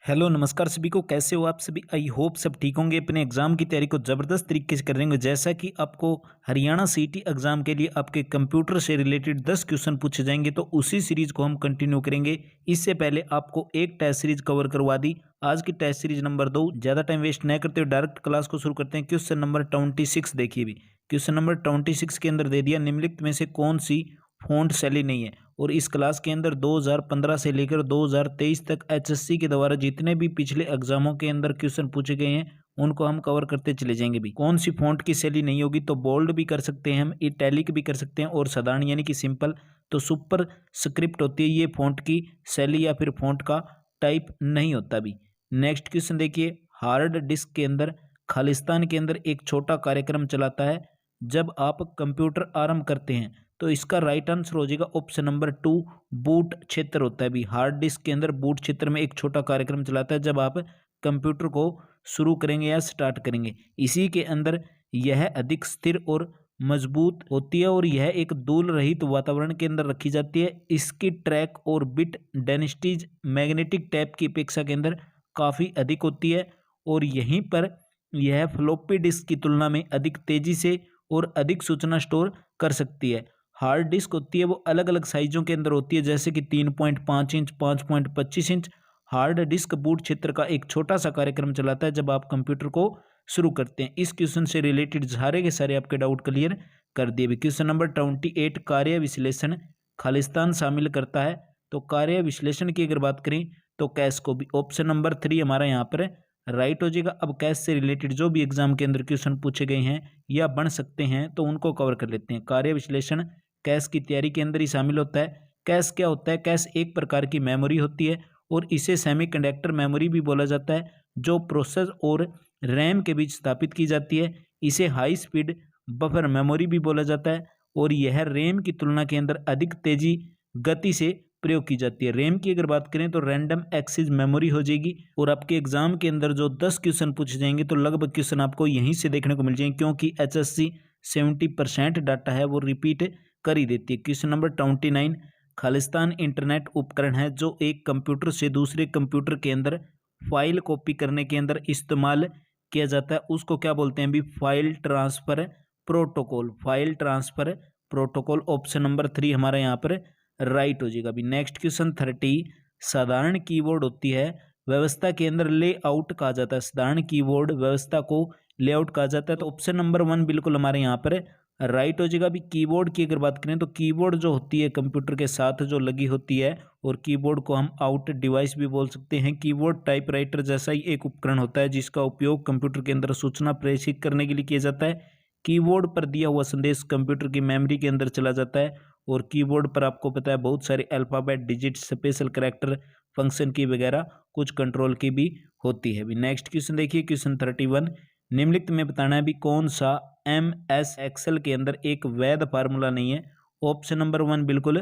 Hello नमस्कार सभी को। कैसे हो आप सभी? आई होप सब ठीक होंगे। अपने एग्जाम की तैयारी को ज़बरदस्त तरीके से कर रहे होंगे। जैसा कि आपको हरियाणा सीटी एग्जाम के लिए आपके कंप्यूटर से रिलेटेड 10 क्वेश्चन पूछे जाएंगे, तो उसी सीरीज को हम कंटिन्यू करेंगे। इससे पहले आपको एक टेस्ट सीरीज कवर करवा दी। आज की टेस्ट सीरीज नंबर 2। ज़्यादा टाइम वेस्ट न करते हुए डायरेक्ट क्लास को शुरू करते हैं। क्वेश्चन नंबर 26 देखिए भी। क्वेश्चन नंबर 26 के अंदर दे दिया, निम्नलिखित में से कौन सी फ़ॉन्ट शैली नहीं है। और इस क्लास के अंदर 2015 से लेकर 2023 तक एचएससी के द्वारा जितने भी पिछले एग्जामों के अंदर क्वेश्चन पूछे गए हैं उनको हम कवर करते चले जाएंगे भी। कौन सी फ़ॉन्ट की शैली नहीं होगी, तो बोल्ड भी कर सकते हैं हम, इटैलिक भी कर सकते हैं, और साधारण यानी कि सिंपल। तो सुपर स्क्रिप्ट होती है ये फ़ॉन्ट की शैली या फिर फ़ॉन्ट का टाइप नहीं होता भी। नेक्स्ट क्वेश्चन देखिए। हार्ड डिस्क के अंदर खालिस्तान के अंदर एक छोटा कार्यक्रम चलाता है जब आप कंप्यूटर आरंभ करते हैं, तो इसका राइट आंसर हो जाएगा ऑप्शन नंबर 2, बूट क्षेत्र होता है भी। हार्ड डिस्क के अंदर बूट क्षेत्र में एक छोटा कार्यक्रम चलाता है जब आप कंप्यूटर को शुरू करेंगे या स्टार्ट करेंगे। इसी के अंदर यह अधिक स्थिर और मजबूत होती है और यह एक धूल रहित वातावरण के अंदर रखी जाती है। इसकी ट्रैक और बिट डेंसिटीज मैग्नेटिक टैप की अपेक्षा के अंदर काफ़ी अधिक होती है, और यहीं पर यह फ्लॉपी डिस्क की तुलना में अधिक तेजी से और अधिक सूचना स्टोर कर सकती है। हार्ड डिस्क होती है वो अलग अलग साइजों के अंदर होती है, जैसे कि 3.5 inch, 5.25 inch. Hard disk boot क्षेत्र का एक छोटा सा कार्यक्रम चलाता है जब आप कंप्यूटर को शुरू करते हैं। इस क्वेश्चन से रिलेटेड सारे के सारे आपके डाउट क्लियर कर दिए भी। क्वेश्चन नंबर 28, कार्य विश्लेषण खालिस्तान शामिल करता है, तो कार्य विश्लेषण की अगर बात करें तो कैश को भी। ऑप्शन नंबर 3 हमारा यहाँ पर राइट हो जाएगा। अब कैश से रिलेटेड जो भी एग्जाम के अंदर क्वेश्चन पूछे गए हैं या बन सकते हैं तो उनको कवर कर लेते हैं। कार्य विश्लेषण कैश की तैयारी के अंदर ही शामिल होता है। कैश क्या होता है? कैश एक प्रकार की मेमोरी होती है और इसे सेमीकंडक्टर मेमोरी भी बोला जाता है, जो प्रोसेस और रैम के बीच स्थापित की जाती है। इसे हाई स्पीड बफर मेमोरी भी बोला जाता है, और यह रैम की तुलना के अंदर अधिक तेजी गति से प्रयोग की जाती है। रैम की अगर बात करें तो रैंडम एक्सेस मेमोरी हो जाएगी। और आपके एग्जाम के अंदर जो 10 क्वेश्चन पूछे जाएंगे तो लगभग क्वेश्चन आपको यहीं से देखने को मिल जाएंगे, क्योंकि एचएससी 70% डाटा है वो रिपीट कर ही देती है। क्वेश्चन नंबर 29, खालिस्तान इंटरनेट उपकरण है जो एक कंप्यूटर से दूसरे कंप्यूटर के अंदर फाइल कॉपी करने के अंदर इस्तेमाल किया जाता है, उसको क्या बोलते हैं भी? File transfer protocol. File transfer protocol option number 3 हमारा यहाँ पर राइट हो जाएगा अभी। नेक्स्ट क्वेश्चन 30, साधारण कीबोर्ड होती है व्यवस्था के अंदर लेआउट कहा जाता है। साधारण कीबोर्ड व्यवस्था को लेआउट कहा जाता है, तो ऑप्शन नंबर 1 बिल्कुल हमारे यहाँ पर राइट हो जाएगा। अभी कीबोर्ड की अगर बात करें तो कीबोर्ड जो होती है कंप्यूटर के साथ जो लगी होती है, और कीबोर्ड को हम आउट डिवाइस भी बोल सकते हैं। कीबोर्ड टाइपराइटर जैसा ही एक उपकरण होता है जिसका उपयोग कंप्यूटर के अंदर सूचना प्रेषित करने के लिए किया जाता है। कीबोर्ड पर दिया हुआ संदेश कंप्यूटर की मेमोरी के अंदर चला जाता है, और कीबोर्ड पर आपको पता है बहुत सारे alphabet, digit, special character, function की वगैरह कुछ कंट्रोल की भी होती है। अभी नेक्स्ट क्वेश्चन देखिए। क्वेश्चन 31, निम्नलिखित में बताना है भी कौन सा MS एक्सेल के अंदर एक वैध फार्मूला नहीं है। ऑप्शन नंबर 1 बिल्कुल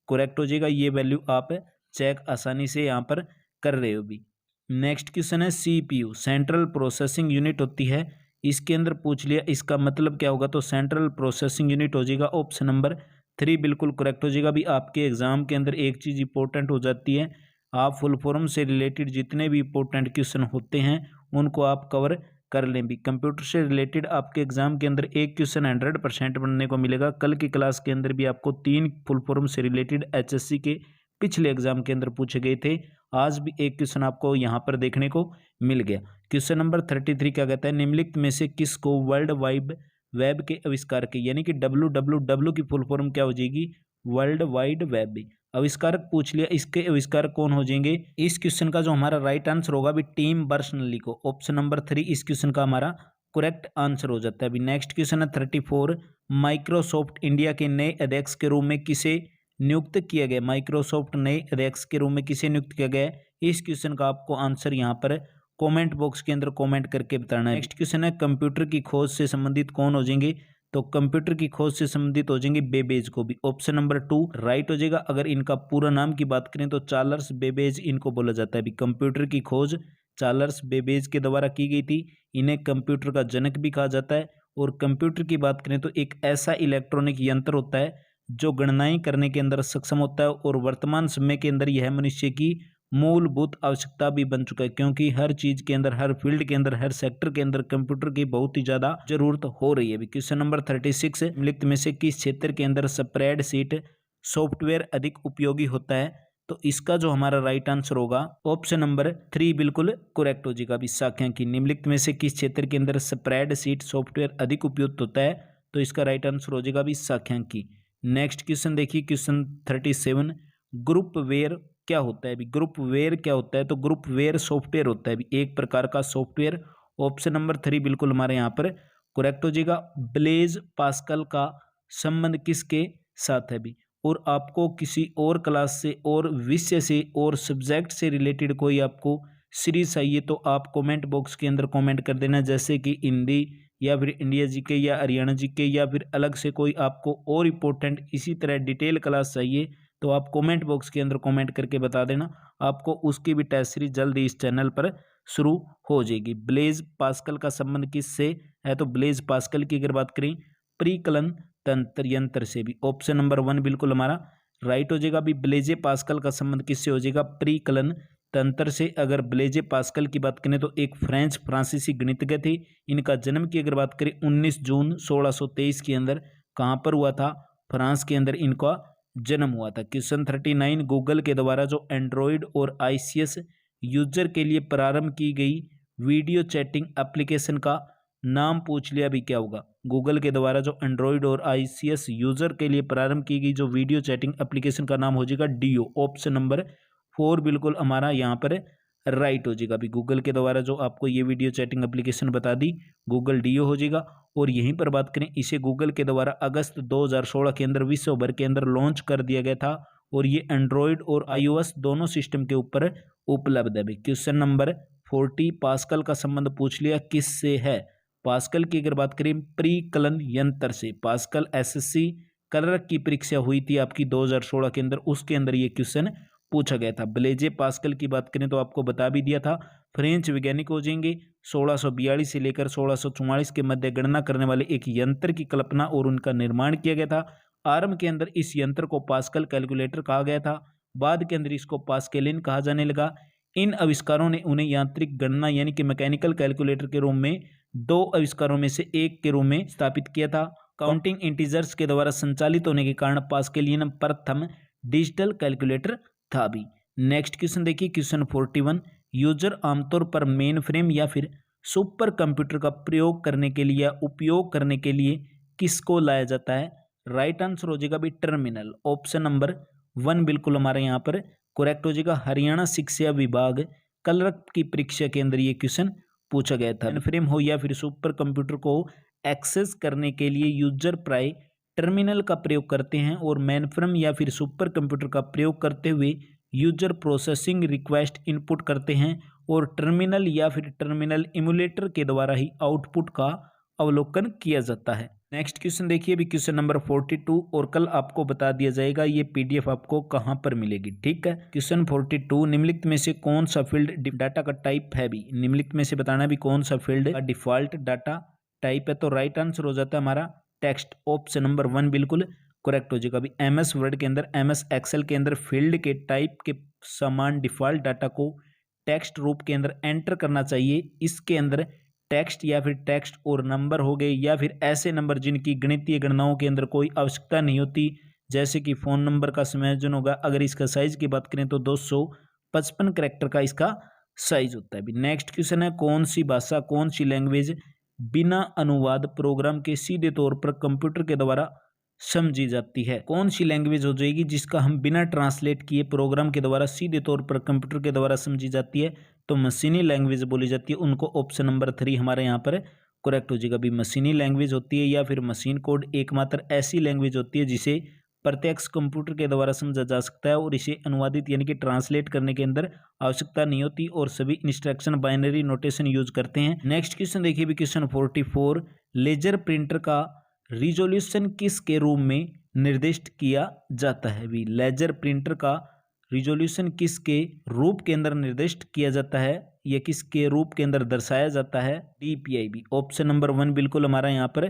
करेक्ट हो जाएगा। ये वैल्यू आप चेक आसानी से यहाँ पर कर रहे हो भी। नेक्स्ट क्वेश्चन है CPU सेंट्रल प्रोसेसिंग यूनिट होती है, इसके अंदर पूछ लिया इसका मतलब क्या होगा, तो सेंट्रल प्रोसेसिंग यूनिट हो जाएगा ऑप्शन नंबर 3 बिल्कुल करेक्ट हो जाएगा। अभी आपके एग्जाम के अंदर एक चीज़ इंपॉर्टेंट हो जाती है, आप फुल फॉर्म से रिलेटेड जितने भी इंपॉर्टेंट क्वेश्चन होते हैं उनको आप कवर कर लें भी। कंप्यूटर से रिलेटेड आपके एग्जाम के अंदर एक क्वेश्चन 100% बनने को मिलेगा। कल की क्लास के अंदर भी आपको 3 फुल फॉर्म से रिलेटेड एचएससी के पिछले एग्जाम के अंदर पूछे गए थे। आज भी एक क्वेश्चन आपको यहाँ पर देखने को मिल गया। क्वेश्चन नंबर 33 क्या कहता है? निम्नलिखित में से किसको वर्ल्ड वाइड वेब के आविष्कार के, यानी कि WWW की फुल फॉर्म क्या हो जाएगी? World wide web. आविष्कारक पूछ लिया, इसके आविष्कारक कौन हो जाएंगे? इस क्वेश्चन का जो हमारा राइट आंसर होगा भी टिम बर्नर्स-ली को। ऑप्शन नंबर 3 इस क्वेश्चन का हमारा करेक्ट आंसर हो जाता है। अभी नेक्स्ट क्वेश्चन है 34, माइक्रोसॉफ्ट इंडिया के नए अध्यक्ष के रूप में किसे नियुक्त किया गया? माइक्रोसॉफ्ट नए अध्यक्ष के रूप में किसे नियुक्त किया गया? इस क्वेश्चन का आपको आंसर यहाँ पर कमेंट बॉक्स के अंदर कमेंट करके बताना है। नेक्स्ट क्वेश्चन है, कंप्यूटर की खोज से संबंधित कौन हो जाएंगे? तो कंप्यूटर की खोज से संबंधित हो जाएंगे बेबेज को भी। ऑप्शन नंबर 2 राइट हो जाएगा। अगर इनका पूरा नाम की बात करें तो चार्ल्स बेबेज इनको बोला जाता है। अभी कंप्यूटर की खोज चार्ल्स बेबेज के द्वारा की गई थी। इन्हें कंप्यूटर का जनक भी कहा जाता है। और कंप्यूटर की बात करें तो एक ऐसा इलेक्ट्रॉनिक यंत्र होता है जो गणनाएं करने के अंदर सक्षम होता है, और वर्तमान समय के अंदर यह मनुष्य की मूलभूत आवश्यकता भी बन चुका है, क्योंकि हर चीज़ के अंदर, हर फील्ड के अंदर, हर सेक्टर के अंदर कंप्यूटर की बहुत ही ज़्यादा जरूरत हो रही है। अभी क्वेश्चन नंबर 36, निम्नलिखित में से किस क्षेत्र के अंदर स्प्रेडशीट सॉफ्टवेयर अधिक उपयोगी होता है? तो इसका जो हमारा राइट आंसर होगा ऑप्शन नंबर 3 बिल्कुल करेक्ट हो जाएगा। अभी सांख्यिकी, निम्नलिखित में से किस क्षेत्र के अंदर स्प्रेडशीट सॉफ्टवेयर अधिक उपयुक्त होता है? तो इसका राइट आंसर हो जाएगा अभी सांख्यिकी। नेक्स्ट क्वेश्चन देखिए, क्वेश्चन 37, ग्रुप वेयर क्या होता है? अभी ग्रुप वेयर क्या होता है? तो ग्रुप वेयर सॉफ्टवेयर होता है अभी एक प्रकार का सॉफ्टवेयर। ऑप्शन नंबर 3 बिल्कुल हमारे यहाँ पर करेक्ट हो जाएगा। ब्लेज पास्कल का संबंध किसके साथ है अभी? और आपको किसी और क्लास से और विषय से और सब्जेक्ट से रिलेटेड कोई आपको सीरीज चाहिए तो आप कमेंट बॉक्स के अंदर कमेंट कर देना, जैसे कि हिंदी या फिर इंडिया जीके या हरियाणा जीके या फिर अलग से कोई आपको और इम्पोर्टेंट इसी तरह डिटेल क्लास चाहिए तो आप कमेंट बॉक्स के अंदर कमेंट करके बता देना, आपको उसकी भी टेस्ट सीरीज जल्द ही इस चैनल पर शुरू हो जाएगी। ब्लेज पास्कल का संबंध किससे है? तो ब्लेज पास्कल की अगर बात करें परिकलन तंत्र यंत्र से भी। ऑप्शन नंबर 1 बिल्कुल हमारा राइट हो जाएगा। अभी ब्लेजे पास्कल का संबंध किससे हो जाएगा? परिकलन तंत्र से। अगर ब्लेजे पास्कल की बात करें तो एक फ्रांसीसी गणितज्ञ थे। इनका जन्म की अगर बात करें 19 जून 1623 के अंदर कहाँ पर हुआ था? फ्रांस के अंदर इनका जन्म हुआ था। क्वेश्चन 39, गूगल के द्वारा जो एंड्रॉयड और आईसीएस यूजर के लिए प्रारंभ की गई वीडियो चैटिंग एप्लीकेशन का नाम पूछ लिया भी क्या होगा? गूगल के द्वारा जो एंड्रॉयड और आईसीएस यूजर के लिए प्रारंभ की गई जो वीडियो चैटिंग एप्लीकेशन का नाम हो जाएगा डीओ। ऑप्शन नंबर 4 बिल्कुल हमारा यहाँ पर राइट हो जाएगा। अभी गूगल के द्वारा जो आपको ये वीडियो चैटिंग एप्लीकेशन बता दी गूगल डीओ हो जाएगा। और यहीं पर बात करें, इसे गूगल के द्वारा अगस्त 2016 के अंदर विश्व भर के अंदर लॉन्च कर दिया गया था और ये एंड्रॉयड और आईओएस दोनों सिस्टम के ऊपर उपलब्ध है। क्वेश्चन नंबर 40, पास्कल का संबंध पूछ लिया किससे है? पास्कल की अगर बात करें परिकलन यंत्र से। पास्कल एसएससी क्लर्क की परीक्षा हुई थी आपकी 2016 के अंदर, उसके अंदर ये क्वेश्चन पूछा गया था। ब्लेजे पास्कल की बात करें तो आपको बता भी दिया था, फ्रेंच वैज्ञानिक हो जाएंगे। 1642 से लेकर 1644 के मध्य गणना करने वाले एक यंत्र की कल्पना और उनका निर्माण किया गया था। आरंभ के अंदर इस यंत्र को पास्कल कैलकुलेटर कहा गया था, बाद के अंदर इसको पास्केलिन कहा जाने लगा। इन आविष्कारों ने उन्हें यांत्रिक गणना यानी कि मैकेनिकल कैलकुलेटर के रूप में 2 आविष्कारों में से एक के रूप में स्थापित किया था। काउंटिंग इंटीजर्स के द्वारा संचालित होने के कारण पास्केलियन प्रथम डिजिटल कैलकुलेटर था भी। नेक्स्ट क्वेश्चन देखिए, क्वेश्चन 41, यूजर आमतौर पर मेन फ्रेम या फिर सुपर कंप्यूटर का प्रयोग करने के लिए या उपयोग करने के लिए किसको लाया जाता है? राइट आंसर हो जाएगा भी टर्मिनल। ऑप्शन नंबर 1 बिल्कुल हमारे यहाँ पर करेक्ट हो जाएगा। हरियाणा शिक्षा विभाग क्लर्क की परीक्षा के अंदर ये क्वेश्चन पूछा गया था। मेन फ्रेम हो या फिर सुपर कंप्यूटर को एक्सेस करने के लिए यूजर प्राय टर्मिनल का प्रयोग करते हैं और मेन फ्रेम या फिर सुपर कंप्यूटर का प्रयोग करते हुए यूजर प्रोसेसिंग रिक्वेस्ट इनपुट करते हैं और टर्मिनल या फिर टर्मिनल इमुलेटर के द्वारा ही आउटपुट का अवलोकन किया जाता है। नेक्स्ट क्वेश्चन देखिए, भी क्वेश्चन नंबर 42 और कल आपको बता दिया जाएगा ये पीडीएफ आपको कहां पर मिलेगी। ठीक है, क्वेश्चन 42, निम्नलिखित में से कौन सा फील्ड डाटा का टाइप है? भी निम्नलिखित में से बताना भी कौन सा फील्ड का डिफॉल्ट डाटा टाइप है। तो राइट आंसर हो जाता है हमारा टेक्स्ट। ऑप्शन नंबर 1 बिल्कुल करेक्ट हो जाएगा। अभी एमएस वर्ड के अंदर, एमएस एक्सेल के अंदर फील्ड के टाइप के समान डिफॉल्ट डाटा को टेक्स्ट रूप के अंदर एंटर करना चाहिए। इसके अंदर टेक्स्ट या फिर टेक्स्ट और नंबर हो गए या फिर ऐसे नंबर जिनकी गणितीय गणनाओं के अंदर कोई आवश्यकता नहीं होती, जैसे कि फ़ोन नंबर का संयोजन होगा। अगर इसका साइज की बात करें तो 255 कैरेक्टर का इसका साइज होता है। नेक्स्ट क्वेश्चन है, कौन सी भाषा, कौन सी लैंग्वेज बिना अनुवाद प्रोग्राम के सीधे तौर पर कंप्यूटर के द्वारा समझी जाती है? कौन सी लैंग्वेज हो जाएगी जिसका हम बिना ट्रांसलेट किए प्रोग्राम के द्वारा सीधे तौर पर कंप्यूटर के द्वारा समझी जाती है? तो मशीनी लैंग्वेज बोली जाती है उनको। ऑप्शन नंबर 3 हमारे यहाँ पर करेक्ट हो जाएगा। भी मशीनी लैंग्वेज होती है या फिर मशीन कोड एकमात्र ऐसी लैंग्वेज होती है जिसे प्रत्यक्ष कंप्यूटर के द्वारा समझा जा सकता है और इसे अनुवादित यानी कि ट्रांसलेट करने के अंदर आवश्यकता नहीं होती और सभी इंस्ट्रक्शन बाइनरी नोटेशन यूज करते हैं। नेक्स्ट क्वेश्चन देखिए, भी क्वेश्चन 44, लेजर प्रिंटर का रिजोल्यूशन किस के रूप में निर्दिष्ट किया जाता है? भी लेजर प्रिंटर का रिजोल्यूशन किस के रूप के अंदर निर्दिष्ट किया जाता है या किसके रूप के अंदर दर्शाया जाता है? DPI। भी ऑप्शन नंबर 1 बिल्कुल हमारा यहाँ पर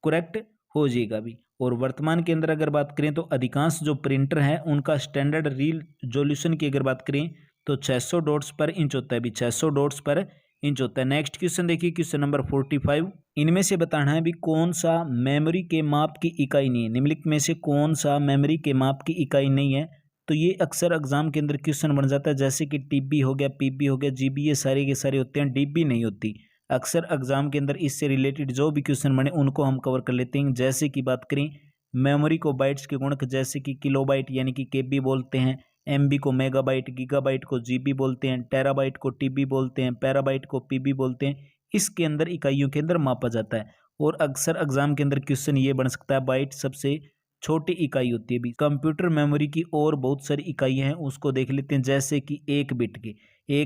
करेक्ट हो जाएगा। भी और वर्तमान के अंदर अगर बात करें तो अधिकांश जो प्रिंटर हैं उनका स्टैंडर्ड रिजोल्यूशन की अगर बात करें तो 600 डॉट्स पर इंच होता है भी, 600 डॉट्स पर इंच होता है। नेक्स्ट क्वेश्चन देखिए, क्वेश्चन नंबर 45। इनमें से बताना है भी कौन सा मेमोरी के माप की इकाई नहीं है, निम्नलिखित में से कौन सा मेमोरी के माप की इकाई नहीं है। तो ये अक्सर एग्जाम के अंदर क्वेश्चन बन जाता है, जैसे कि टीबी हो गया, पीबी हो गया, जीबी, ये सारे के सारे होते हैं, डीबी नहीं होती। अक्सर एग्जाम के अंदर इससे रिलेटेड जो भी क्वेश्चन बने उनको हम कवर कर लेते हैं। जैसे कि बात करें मेमोरी को बाइट्स के गुणक, जैसे कि किलोबाइट यानी कि केबी बोलते हैं, एमबी को मेगाबाइट, गीगाबाइट को जीबी बोलते हैं, टेराबाइट को टीबी बोलते हैं, पैराबाइट को पीबी बोलते हैं। इसके अंदर इकाइयों के अंदर मापा जाता है। और अक्सर एग्जाम के अंदर क्वेश्चन ये बन सकता है, बाइट सबसे छोटी इकाई होती है भी। कंप्यूटर मेमोरी की और बहुत सारी इकाइयां हैं, उसको देख लेते हैं। जैसे कि एक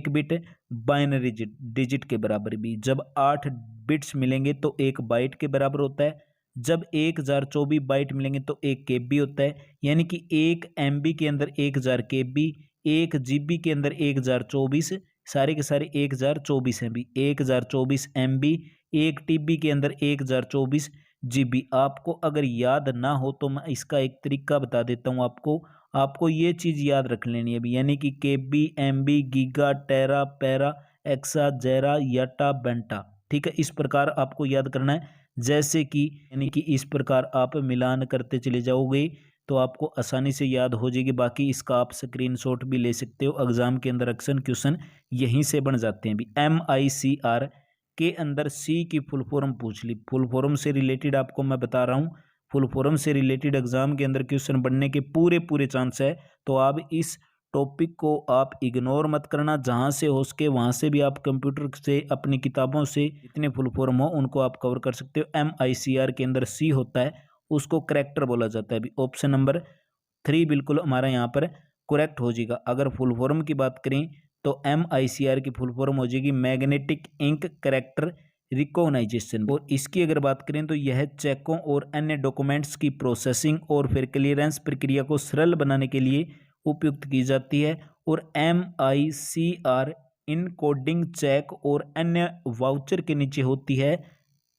बिट बाइनरी डिजिट के बराबर भी, जब 8 बिट्स मिलेंगे तो एक बाइट के बराबर होता है। जब 1024 बाइट मिलेंगे तो एक केबी होता है, यानी कि एक एमबी के अंदर 1000 केबी, एक जीबी के अंदर 1024, सारे के सारे 1024 हैं भी, 1024 एमबी, एक टीबी के अंदर 1024 जीबी। आपको अगर याद ना हो तो मैं इसका एक तरीका बता देता हूँ आपको ये चीज़ याद रख लेनी है भी, यानी कि केबी, एमबी, गीगा, टेरा, पैरा, एक्सा, जेरा, यटा, बेंटा। ठीक है, इस प्रकार आपको याद करना है। जैसे कि यानी कि इस प्रकार आप मिलान करते चले जाओगे तो आपको आसानी से याद हो जाएगी। बाकी इसका आप स्क्रीनशॉट भी ले सकते हो, एग्जाम के अंदर अक्सर क्वेश्चन यहीं से बन जाते हैं भी। MICR के अंदर सी की फुल फॉर्म पूछ ली, फुल फॉर्म से रिलेटेड आपको मैं बता रहा हूँ, फुल फॉर्म से रिलेटेड एग्जाम के अंदर क्वेश्चन बनने के पूरे चांस है। तो आप इस टॉपिक को आप इग्नोर मत करना, जहाँ से हो सके वहाँ से भी आप कंप्यूटर से अपनी किताबों से जितने फुल फॉर्म हो उनको आप कवर कर सकते हो। MICR के अंदर सी होता है, उसको करेक्टर बोला जाता है। अभी ऑप्शन नंबर 3 बिल्कुल हमारा यहाँ पर करेक्ट हो जाएगा। अगर फुल फॉर्म की बात करें तो MICR की फुल फॉर्म हो जाएगी मैग्नेटिक इंक करेक्टर रिकॉग्नाइजेशन। और इसकी अगर बात करें तो यह चेकों और अन्य डॉक्यूमेंट्स की प्रोसेसिंग और फिर क्लियरेंस प्रक्रिया को सरल बनाने के लिए उपयुक्त की जाती है। और MICR इनकोडिंग चेक और अन्य वाउचर के नीचे होती है।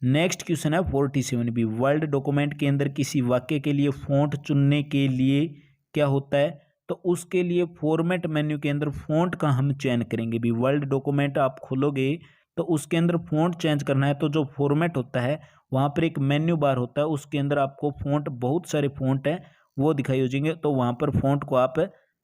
नेक्स्ट क्वेश्चन है 47 भी, वर्ल्ड डॉक्यूमेंट के अंदर किसी वाक्य के लिए फ़ॉन्ट चुनने के लिए क्या होता है, तो उसके लिए फॉर्मेट मेन्यू के अंदर फ़ॉन्ट का हम चयन करेंगे भी। वर्ल्ड डॉक्यूमेंट आप खोलोगे तो उसके अंदर फ़ॉन्ट चेंज करना है, तो जो फॉर्मेट होता है वहाँ पर एक मेन्यू बार होता है, उसके अंदर आपको फ़ॉन्ट, बहुत सारे फ़ॉन्ट हैं वो दिखाई हो जाएंगे, तो वहाँ पर फ़ॉन्ट को आप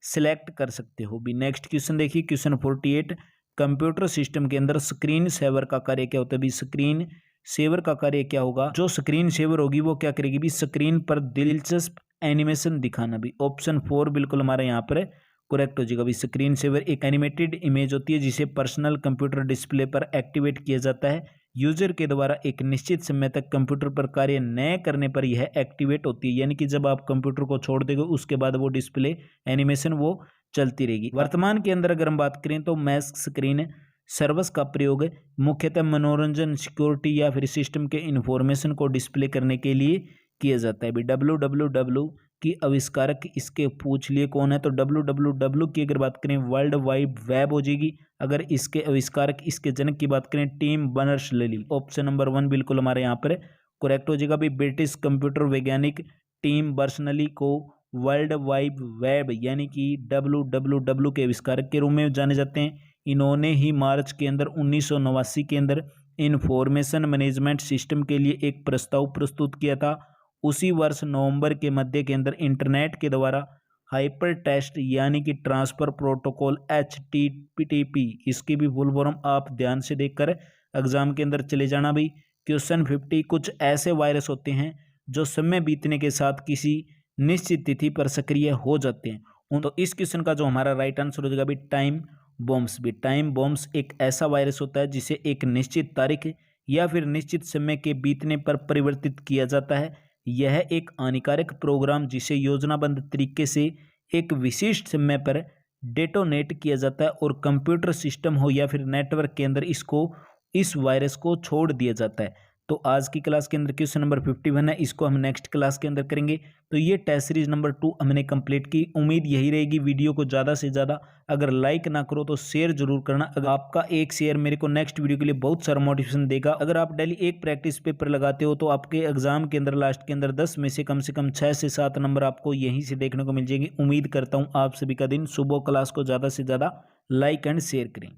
सिलेक्ट कर सकते हो भी। नेक्स्ट क्वेश्चन देखिए, क्वेश्चन 48, कंप्यूटर सिस्टम के अंदर स्क्रीन सेवर का कार्य क्या होता है भी। स्क्रीन सेवर का कार्य क्या होगा, जो स्क्रीन सेवर होगी वो क्या करेगी भी, स्क्रीन पर दिलचस्प एनिमेशन दिखाना भी। ऑप्शन 4 बिल्कुल हमारे यहाँ पर करेक्ट हो जाएगा भी। स्क्रीन सेवर एक एनिमेटेड इमेज होती है जिसे पर्सनल कंप्यूटर डिस्प्ले पर एक्टिवेट किया जाता है। यूजर के द्वारा एक निश्चित समय तक कंप्यूटर पर कार्य न करने पर यह एक्टिवेट होती है, यानी कि जब आप कंप्यूटर को छोड़ देंगे उसके बाद वो डिस्प्ले एनिमेशन वो चलती रहेगी। वर्तमान के अंदर अगर हम बात करें तो मैस्क स्क्रीन सर्विस का प्रयोग मुख्यतः मनोरंजन, सिक्योरिटी या फिर सिस्टम के इंफॉर्मेशन को डिस्प्ले करने के लिए किया जाता है भी। WWW की आविष्कारक इसके पूछ लिए कौन है, तो WWW की अगर बात करें वर्ल्ड वाइड वेब हो जाएगी। अगर इसके आविष्कारक, इसके जनक की बात करें टिम बर्नर्स-ली। ऑप्शन नंबर 1 बिल्कुल हमारे यहाँ पर करेक्ट हो जाएगा भी। ब्रिटिश कंप्यूटर वैज्ञानिक टिम बर्नर्स-ली को वर्ल्ड वाइड वेब यानी कि WWW के आविष्कारक के रूप में जाने जाते हैं। इन्होंने ही मार्च के अंदर 1989 के अंदर इंफॉर्मेशन मैनेजमेंट सिस्टम के लिए एक प्रस्ताव प्रस्तुत किया था। उसी वर्ष नवंबर के मध्य के अंदर इंटरनेट के द्वारा हाइपर टेक्स्ट यानी कि ट्रांसफर प्रोटोकॉल HTTP, इसकी भी फुल फॉर्म आप ध्यान से देखकर एग्जाम के अंदर चले जाना भी। क्वेश्चन 50, कुछ ऐसे वायरस होते हैं जो समय बीतने के साथ किसी निश्चित तिथि पर सक्रिय हो जाते हैं। तो इस क्वेश्चन का जो हमारा राइट आंसर हो जाएगा भी टाइम बॉम्ब्स भी। टाइम बॉम्ब्स एक ऐसा वायरस होता है जिसे एक निश्चित तारीख या फिर निश्चित समय के बीतने पर परिवर्तित किया जाता है। यह एक हानिकारक प्रोग्राम जिसे योजनाबद्ध तरीके से एक विशिष्ट समय पर डेटोनेट किया जाता है और कंप्यूटर सिस्टम हो या फिर नेटवर्क के अंदर इस वायरस को छोड़ दिया जाता है। तो आज की क्लास के अंदर क्वेश्चन नंबर 51 है, इसको हम नेक्स्ट क्लास के अंदर करेंगे। तो ये टेस्ट सीरीज नंबर 2 हमने कंप्लीट की। उम्मीद यही रहेगी वीडियो को ज़्यादा से ज़्यादा अगर लाइक ना करो तो शेयर जरूर करना। अगर आपका एक शेयर मेरे को नेक्स्ट वीडियो के लिए बहुत सारा मोटिवेशन देगा। अगर आप डेली एक प्रैक्टिस पेपर लगाते हो तो आपके एग्जाम के अंदर लास्ट के अंदर 10 में से कम 6 से 7 नंबर आपको यहीं से देखने को मिल जाएंगे। उम्मीद करता हूँ आप सभी का दिन शुभ हो। क्लास को ज़्यादा से ज़्यादा लाइक एंड शेयर करें।